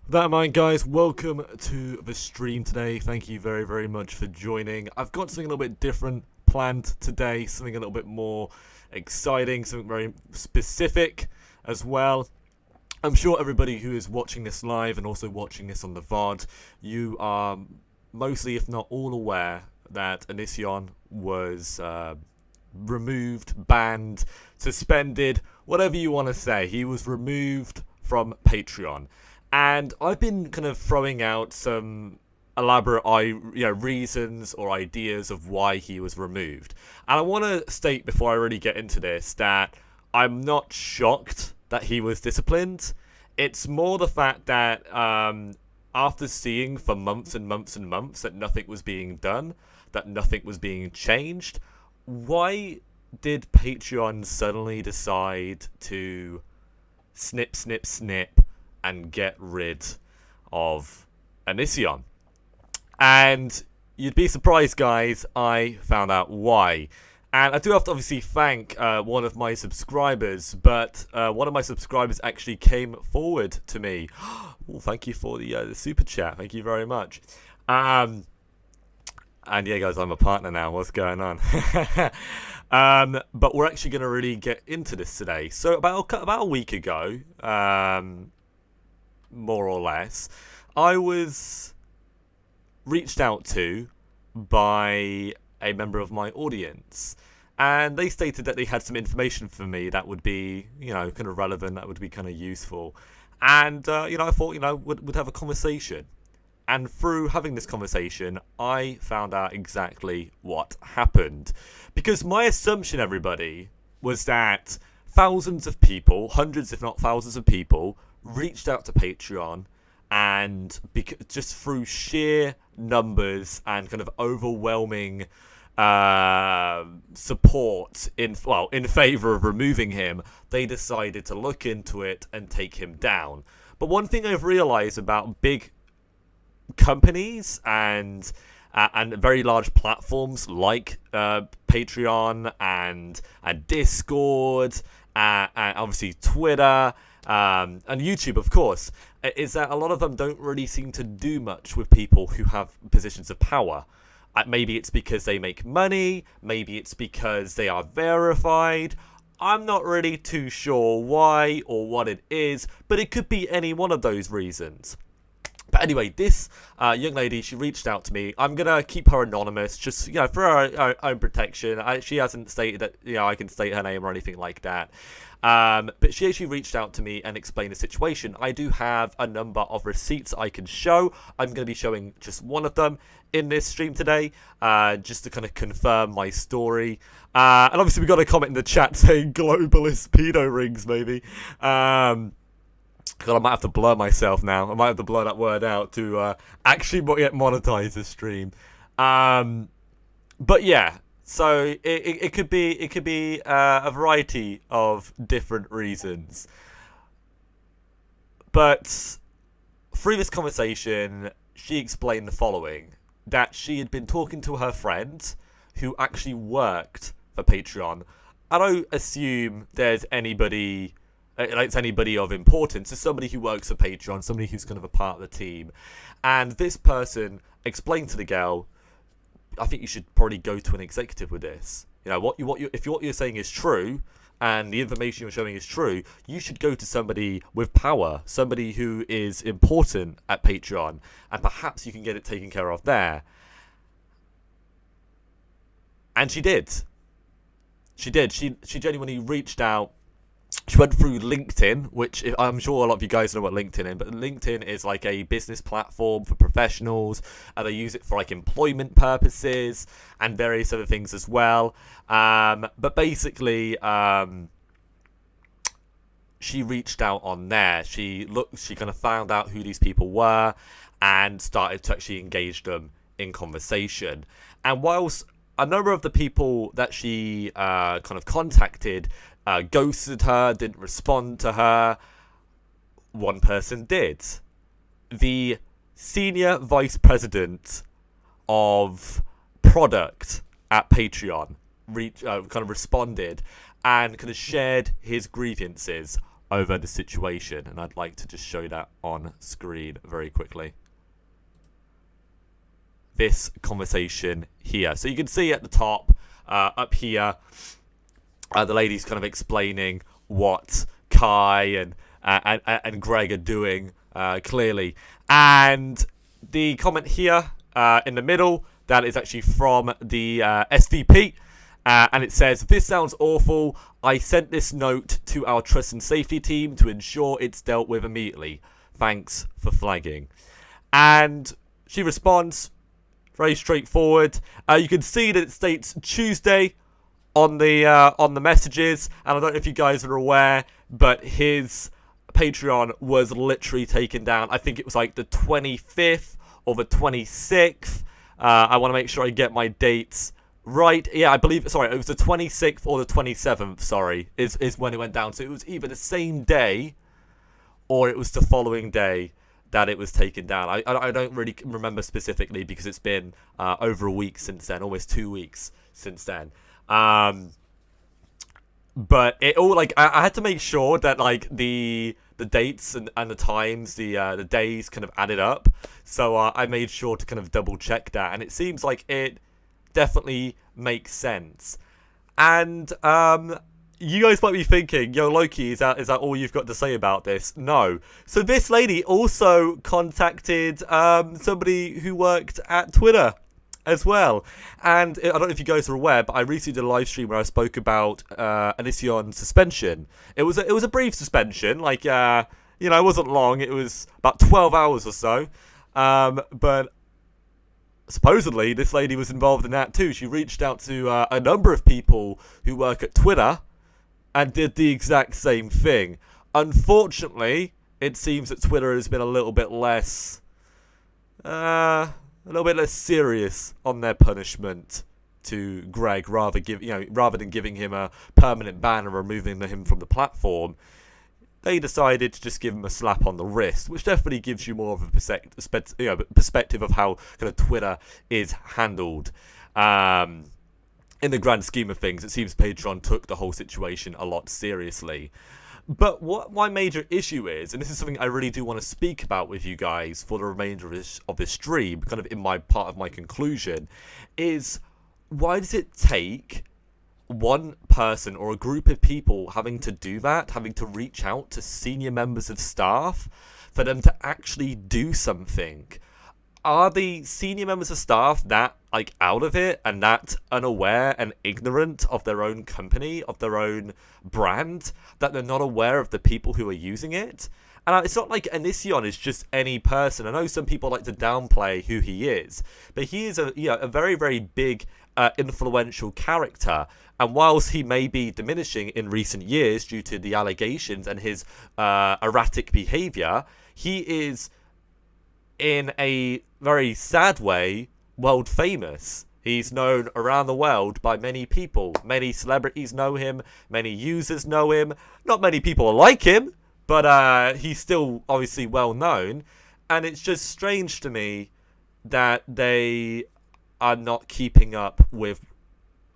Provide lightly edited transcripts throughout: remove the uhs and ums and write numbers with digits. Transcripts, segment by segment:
That in mind, guys, welcome to the stream today. Thank you very, very much for joining. I've got something a little bit different planned today, something a little bit more exciting, something very specific as well. I'm sure everybody who is watching this live and also watching this on the VOD, you are mostly, if not all, aware that Onision was removed, banned, suspended, whatever you want to say. He was removed from Patreon. And I've been kind of throwing out some elaborate reasons or ideas of why he was removed. And I want to state before I really get into this that I'm not shocked that he was disciplined. It's more the fact that after seeing for months and months and months that nothing was being done, that nothing was being changed, why did Patreon suddenly decide to snip, snip, snip and get rid of Onision? And you'd be surprised, guys, I found out why. And I do have to obviously thank one of my subscribers, but one of my subscribers actually came forward to me. Well, thank you for the super chat. Thank you very much. And yeah, guys, I'm a partner now. What's going on? But we're actually going to really get into this today. So about a week ago, more or less, I was reached out to by a member of my audience, and they stated that they had some information for me that would be, kind of relevant, that would be kind of useful. And, I thought, would have a conversation. And through having this conversation, I found out exactly what happened. Because my assumption, everybody, was that thousands of people, hundreds if not thousands of people, reached out to Patreon, and just through sheer numbers and kind of overwhelming support in favor of removing him, they decided to look into it and take him down. But one thing I've realized about big companies and very large platforms like Patreon and Discord and obviously Twitter and YouTube, of course, is that a lot of them don't really seem to do much with people who have positions of power. Maybe it's because they make money, maybe it's because they are verified. I'm not really too sure why or what it is, but it could be any one of those reasons. But anyway, this young lady, she reached out to me. I'm going to keep her anonymous, just, for her own protection. She hasn't stated that, I can state her name or anything like that. But she actually reached out to me and explained the situation. I do have a number of receipts I can show. I'm going to be showing just one of them in this stream today, just to kind of confirm my story. And obviously we got a comment in the chat saying globalist pedo rings, maybe. God, I might have to blur myself now. I might have to blur that word out to actually get monetize this stream. But yeah, so it could be a variety of different reasons. But through this conversation, she explained the following: that she had been talking to her friend who actually worked for Patreon. I don't assume there's anybody of importance. It's somebody who works for Patreon, somebody who's kind of a part of the team. And this person explained to the girl, I think you should probably go to an executive with this. If what you're saying is true and the information you're showing is true, you should go to somebody with power, somebody who is important at Patreon, and perhaps you can get it taken care of there. And she did. She genuinely reached out. She went through LinkedIn, which I'm sure a lot of you guys know what LinkedIn is, but LinkedIn is like a business platform for professionals. They use it for like employment purposes and various other things as well. But basically, she reached out on there. She kind of found out who these people were and started to actually engage them in conversation. And whilst a number of the people that she kind of contacted ghosted her, didn't respond to her, one person did. The senior vice president of product at Patreon kind of responded and kind of shared his grievances over the situation, and I'd like to just show that on screen very quickly. This conversation here. So you can see at the top, up here, the lady's kind of explaining what Kai and Greg are doing clearly. And the comment here in the middle, that is actually from the SVP. And it says, "This sounds awful. I sent this note to our trust and safety team to ensure it's dealt with immediately. Thanks for flagging." And she responds, very straightforward. You can see that it states Tuesday on the messages, and I don't know if you guys are aware, but his Patreon was literally taken down. I think it was like the 25th or the 26th. I want to make sure I get my dates right. Yeah, I believe, sorry, it was the 26th or the 27th, sorry, is when it went down. So it was either the same day or it was the following day that it was taken down. I don't really remember specifically because it's been over a week since then, almost 2 weeks since then. But it all, like, I had to make sure that, like, the dates and the times, the days kind of added up. So I made sure to kind of double check that, and it seems like it definitely makes sense. And you guys might be thinking, yo, Loki, is that all you've got to say about this? No. So this lady also contacted somebody who worked at Twitter as well. And I don't know if you guys are aware, but I recently did a live stream where I spoke about Anision's suspension. It was a brief suspension, like, it wasn't long. It was about 12 hours or so. But supposedly this lady was involved in that too. She reached out to a number of people who work at Twitter and did the exact same thing. Unfortunately, it seems that Twitter has been a little bit less serious on their punishment to Greg, rather than giving him a permanent ban and removing him from the platform. They decided to just give him a slap on the wrist, which definitely gives you more of a perspective of how kind of Twitter is handled. In the grand scheme of things, it seems Patreon took the whole situation a lot seriously. But what my major issue is, and this is something I really do want to speak about with you guys for the remainder of this stream, kind of in my part of my conclusion, is why does it take one person or a group of people having to do that, having to reach out to senior members of staff for them to actually do something? Are the senior members of staff that, like, out of it and that unaware and ignorant of their own company, of their own brand, that they're not aware of the people who are using it? And it's not like Anision is just any person. I know some people like to downplay who he is, but he is a very, very big, influential character. And whilst he may be diminishing in recent years due to the allegations and his erratic behavior, he is, in a very sad way, world famous. He's known around the world by many people. Many celebrities know him. Many users know him. Not many people like him, but he's still obviously well known. And it's just strange to me that they are not keeping up with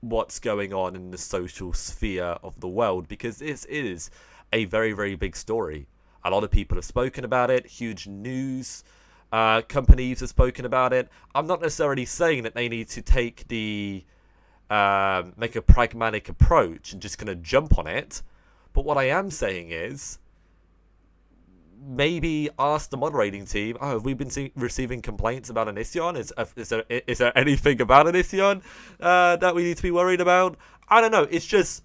what's going on in the social sphere of the world, because it is a very, very big story. A lot of people have spoken about it. Huge news companies have spoken about it. I'm not necessarily saying that they need to take make a pragmatic approach and just kind of jump on it. But what I am saying is, maybe ask the moderating team, have we been receiving complaints about Anision? Is there anything about Anision that we need to be worried about? I don't know. It's just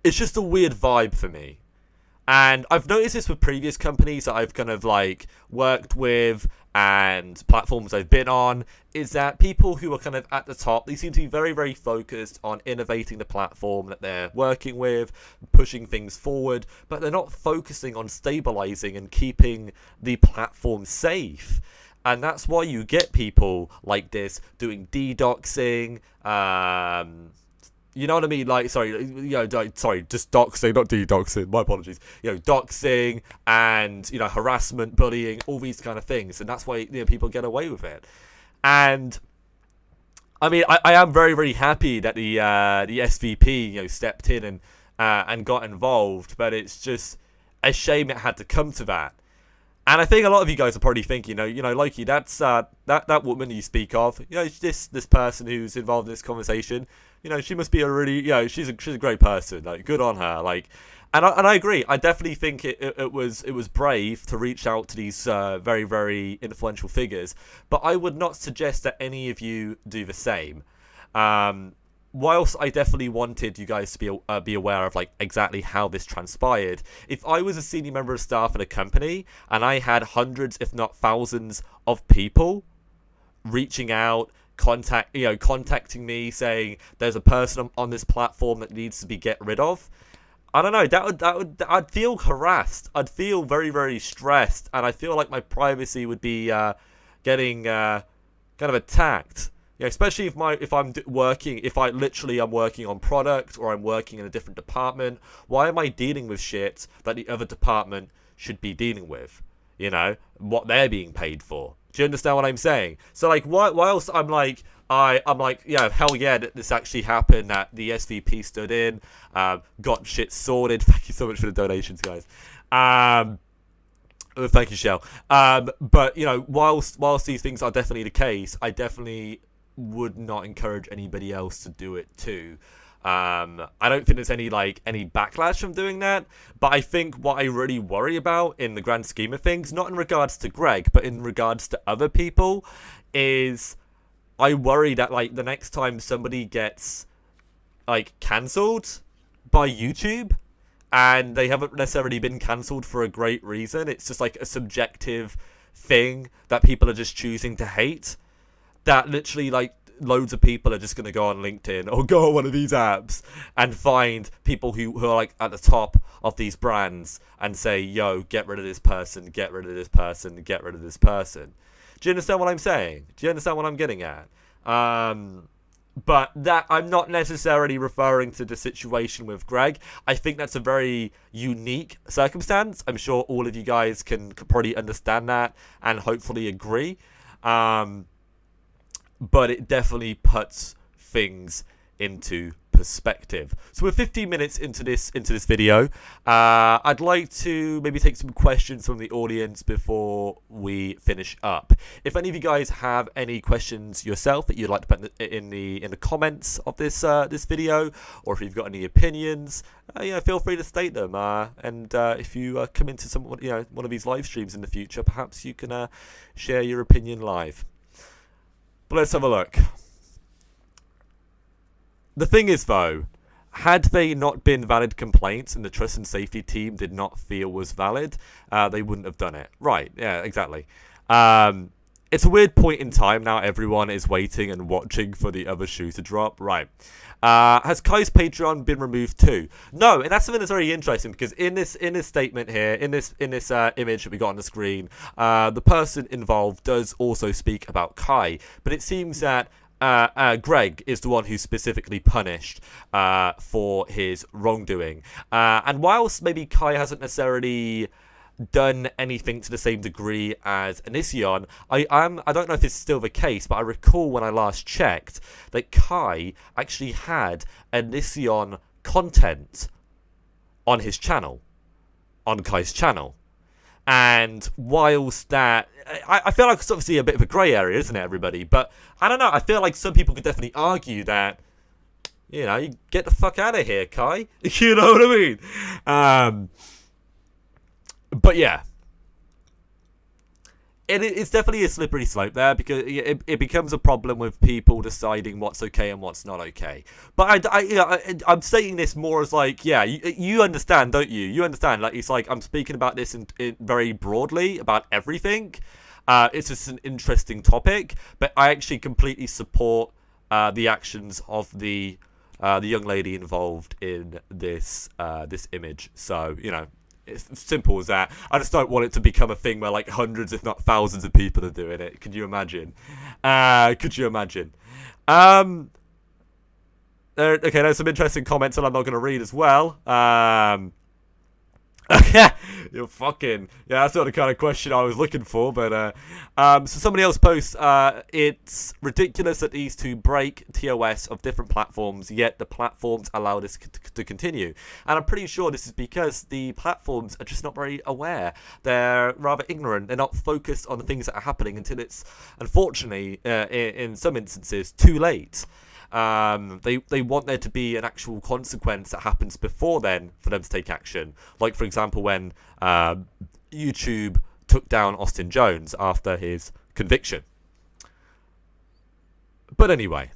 a weird vibe for me. And I've noticed this with previous companies that I've kind of like worked with and platforms I've been on, is that people who are kind of at the top, they seem to be very, very focused on innovating the platform that they're working with, pushing things forward, but they're not focusing on stabilizing and keeping the platform safe. And that's why you get people like this doing DDoXing, you know what I mean? Like, sorry, just doxing, not de-doxing. My apologies. Doxing and, harassment, bullying, all these kind of things. And that's why, people get away with it. And, I mean, I am very, very happy that the SVP, stepped in and got involved. But it's just, a shame it had to come to that. And I think a lot of you guys are probably thinking, Loki, that's that woman you speak of, this person who's involved in this conversation, she must be a really, she's a great person, like, good on her, like, and I agree. I definitely think it was brave to reach out to these very, very influential figures, but I would not suggest that any of you do the same. Whilst I definitely wanted you guys to be aware of like exactly how this transpired, if I was a senior member of staff at a company and I had hundreds, if not thousands, of people reaching out, contacting me saying there's a person on this platform that needs to be get rid of, I don't know. I'd feel harassed. I'd feel very, very stressed, and I feel like my privacy would be getting kind of attacked. Especially if I'm working, if I literally am working on product or I'm working in a different department. Why am I dealing with shit that the other department should be dealing with? What they're being paid for. Do you understand what I'm saying? So like, whilst I'm like, yeah, hell yeah, this actually happened. That the SVP stood in, got shit sorted. Thank you so much for the donations, guys. Thank you, Shell. But whilst these things are definitely the case, I definitely would not encourage anybody else to do it too. I don't think there's any backlash from doing that, but I think what I really worry about in the grand scheme of things, not in regards to Greg, but in regards to other people, is I worry that like the next time somebody gets like cancelled by YouTube and they haven't necessarily been cancelled for a great reason, it's just like a subjective thing that people are just choosing to hate, that literally like loads of people are just going to go on LinkedIn or go on one of these apps and find people who are like at the top of these brands and say, yo, get rid of this person, get rid of this person, get rid of this person. Do you understand what I'm saying? Do you understand what I'm getting at? But that I'm not necessarily referring to the situation with Greg. I think that's a very unique circumstance. I'm sure all of you guys can probably understand that and hopefully agree. But it definitely puts things into perspective. So we're 15 minutes into this video. I'd like to maybe take some questions from the audience before we finish up. If any of you guys have any questions yourself that you'd like to put in the comments of this video, or if you've got any opinions, feel free to state them. And if you come into one of these live streams in the future, perhaps you can share your opinion live. But let's have a look. The thing is, though, had they not been valid complaints and the trust and safety team did not feel was valid, they wouldn't have done it. Right, yeah, exactly. It's a weird point in time now. Everyone is waiting and watching for the other shoe to drop. Right. Has Kai's Patreon been removed too? No, and that's something that's very interesting because in this statement here, in this image that we got on the screen, the person involved does also speak about Kai, but it seems that Greg is the one who's specifically punished for his wrongdoing. And whilst maybe Kai hasn't necessarily done anything to the same degree as Onision, I don't know if it's still the case, but I recall when I last checked that Kai actually had Onision content on his channel, on Kai's channel. And whilst that, I feel like it's obviously a bit of a grey area, isn't it, everybody? But I don't know, I feel like some people could definitely argue that, you get the fuck out of here, Kai. You know what I mean? But yeah, it's definitely a slippery slope there because it becomes a problem with people deciding what's okay and what's not okay. But I'm saying this more as like, yeah, you understand, don't you? You understand, like, it's like I'm speaking about this in very broadly about everything. It's just an interesting topic, but I actually completely support the actions of the young lady involved in this image. So it's simple as that. I just don't want it to become a thing where like hundreds, if not thousands, of people are doing it. Could you imagine? Okay, there's some interesting comments that I'm not going to read as well. You're fucking yeah. That's not the kind of question I was looking for. But so somebody else posts. It's ridiculous that these two break TOS of different platforms, yet the platforms allow this to continue. And I'm pretty sure this is because the platforms are just not very aware. They're rather ignorant. They're not focused on the things that are happening until it's, unfortunately, in some instances, too late. They want there to be an actual consequence that happens before then for them to take action. Like, for example, when YouTube took down Austin Jones after his conviction. But anyway,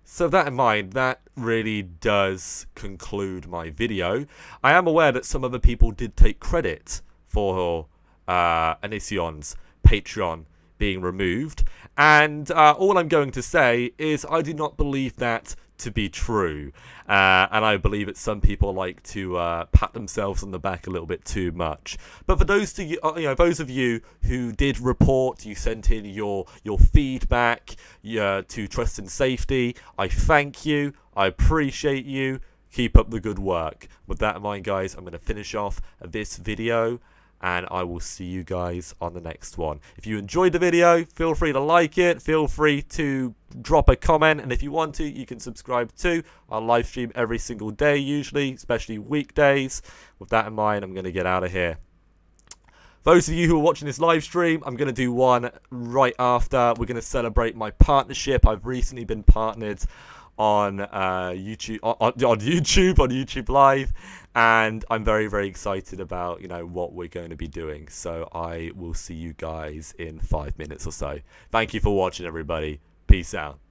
so that in mind, that really does conclude my video. I am aware that some other people did take credit for Anision's Patreon being removed, and all I'm going to say is I do not believe that to be true, and I believe that some people like to pat themselves on the back a little bit too much. But for those of you, those of you who did report, you sent in your feedback to Trust and Safety, I thank you. I appreciate you. Keep up the good work. With that in mind, guys, I'm going to finish off this video, and I will see you guys on the next one. If you enjoyed the video, feel free to like it. Feel free to drop a comment. And if you want to, you can subscribe too. I live stream every single day usually, especially weekdays. With that in mind, I'm going to get out of here. Those of you who are watching this live stream, I'm going to do one right after. We're going to celebrate my partnership. I've recently been partnered on YouTube, on YouTube Live, and I'm very, very excited about what we're going to be doing. So I will see you guys in 5 minutes or so. Thank you for watching, everybody. Peace out.